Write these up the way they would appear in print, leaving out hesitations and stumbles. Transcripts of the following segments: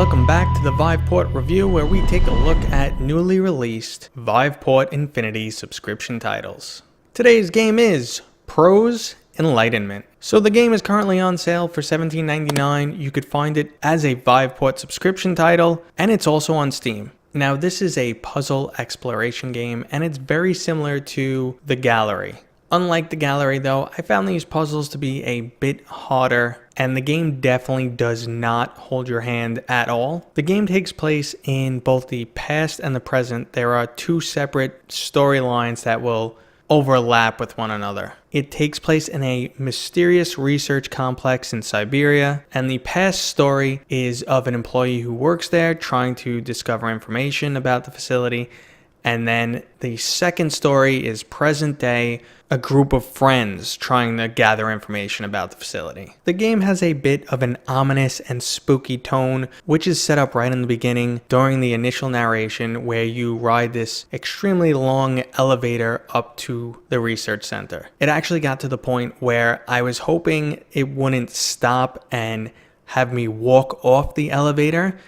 Welcome back to the Viveport review, where we take a look at newly released Viveport Infinity subscription titles. Today's game is Proze Enlightenment. So the game is currently on sale for $17.99. You could find it as a Viveport subscription title, and it's also on Steam. Now this is a puzzle exploration game, and it's very similar to The Gallery. Unlike The Gallery though, I found these puzzles to be a bit harder, and the game definitely does not hold your hand at all. The game takes place in both the past and the present. There are two separate storylines that will overlap with one another. It takes place in a mysterious research complex in Siberia, and the past story is of an employee who works there trying to discover information about the facility. And then the second story is present day, a group of friends trying to gather information about the facility. The game has a bit of an ominous and spooky tone, which is set up right in the beginning during the initial narration, where you ride this extremely long elevator up to the research center. It actually got to the point where I was hoping it wouldn't stop and have me walk off the elevator,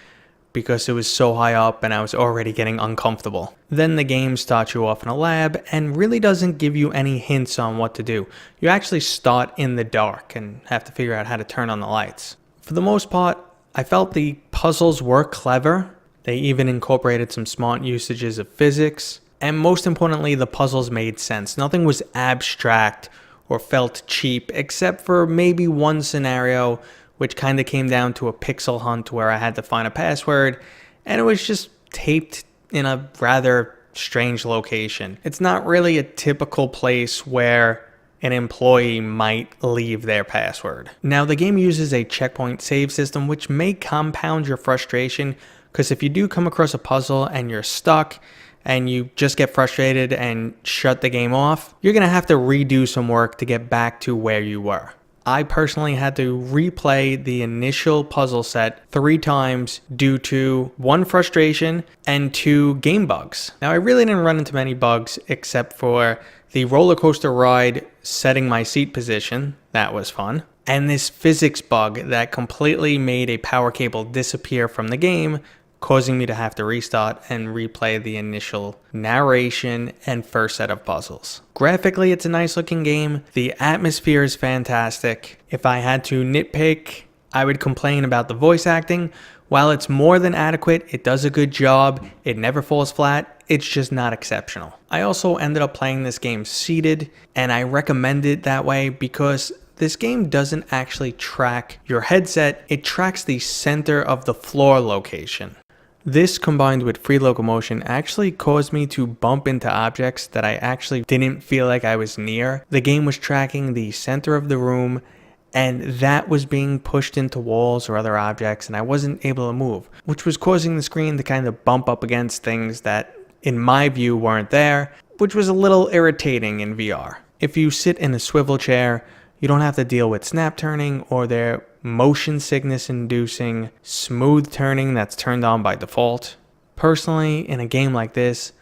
because it was so high up and I was already getting uncomfortable. Then the game starts you off in a lab and really doesn't give you any hints on what to do. You actually start in the dark and have to figure out how to turn on the lights. For the most part, I felt the puzzles were clever. They even incorporated some smart usages of physics. And most importantly, the puzzles made sense. Nothing was abstract or felt cheap, except for maybe one scenario which kind of came down to a pixel hunt where I had to find a password, and it was just taped in a rather strange location. It's not really a typical place where an employee might leave their password. Now, the game uses a checkpoint save system, which may compound your frustration, because if you do come across a puzzle and you're stuck and you just get frustrated and shut the game off, you're gonna have to redo some work to get back to where you were. I personally had to replay the initial puzzle set 3 times due to 1, frustration, and 2, game bugs. Now, I really didn't run into many bugs except for the roller coaster ride setting my seat position. That was fun. And this physics bug that completely made a power cable disappear from the game, causing me to have to restart and replay the initial narration and first set of puzzles. Graphically, it's a nice looking game. The atmosphere is fantastic. If I had to nitpick, I would complain about the voice acting. While it's more than adequate, it does a good job. It never falls flat. It's just not exceptional. I also ended up playing this game seated, and I recommend it that way because this game doesn't actually track your headset. It tracks the center of the floor location. This, combined with free locomotion, actually caused me to bump into objects that I actually didn't feel like I was near. The game was tracking the center of the room, and that was being pushed into walls or other objects, and I wasn't able to move, which was causing the screen to kind of bump up against things that, in my view, weren't there, which was a little irritating in VR. If you sit in a swivel chair, you don't have to deal with snap turning or their motion sickness inducing smooth turning that's turned on by default. Personally, in a game like this,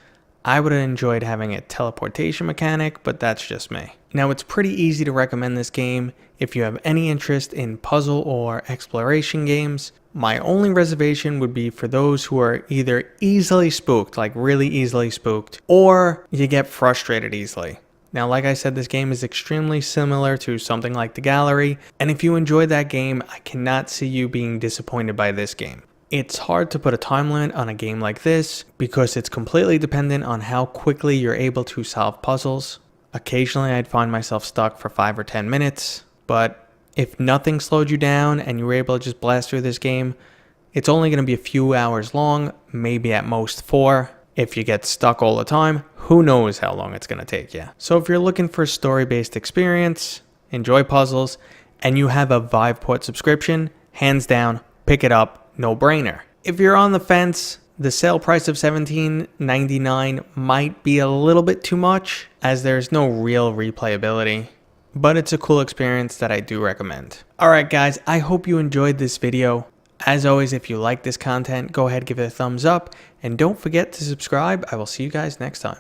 I would have enjoyed having a teleportation mechanic, but that's just me. Now, it's pretty easy to recommend this game if you have any interest in puzzle or exploration games. My only reservation would be for those who are either easily spooked, like really easily spooked, or you get frustrated easily. Now, like I said, this game is extremely similar to something like The Gallery, and if you enjoyed that game, I cannot see you being disappointed by this game. It's hard to put a time limit on a game like this because it's completely dependent on how quickly you're able to solve puzzles. Occasionally, I'd find myself stuck for 5 or 10 minutes, but if nothing slowed you down and you were able to just blast through this game, it's only going to be a few hours long, maybe at most 4. If you get stuck all the time, who knows how long it's going to take you. So if you're looking for a story-based experience, enjoy puzzles, and you have a Viveport subscription, hands down, pick it up, no brainer. If you're on the fence, the sale price of $17.99 might be a little bit too much, as there's no real replayability, but it's a cool experience that I do recommend. Alright guys, I hope you enjoyed this video. As always, if you like this content, go ahead, give it a thumbs up, and don't forget to subscribe. I will see you guys next time.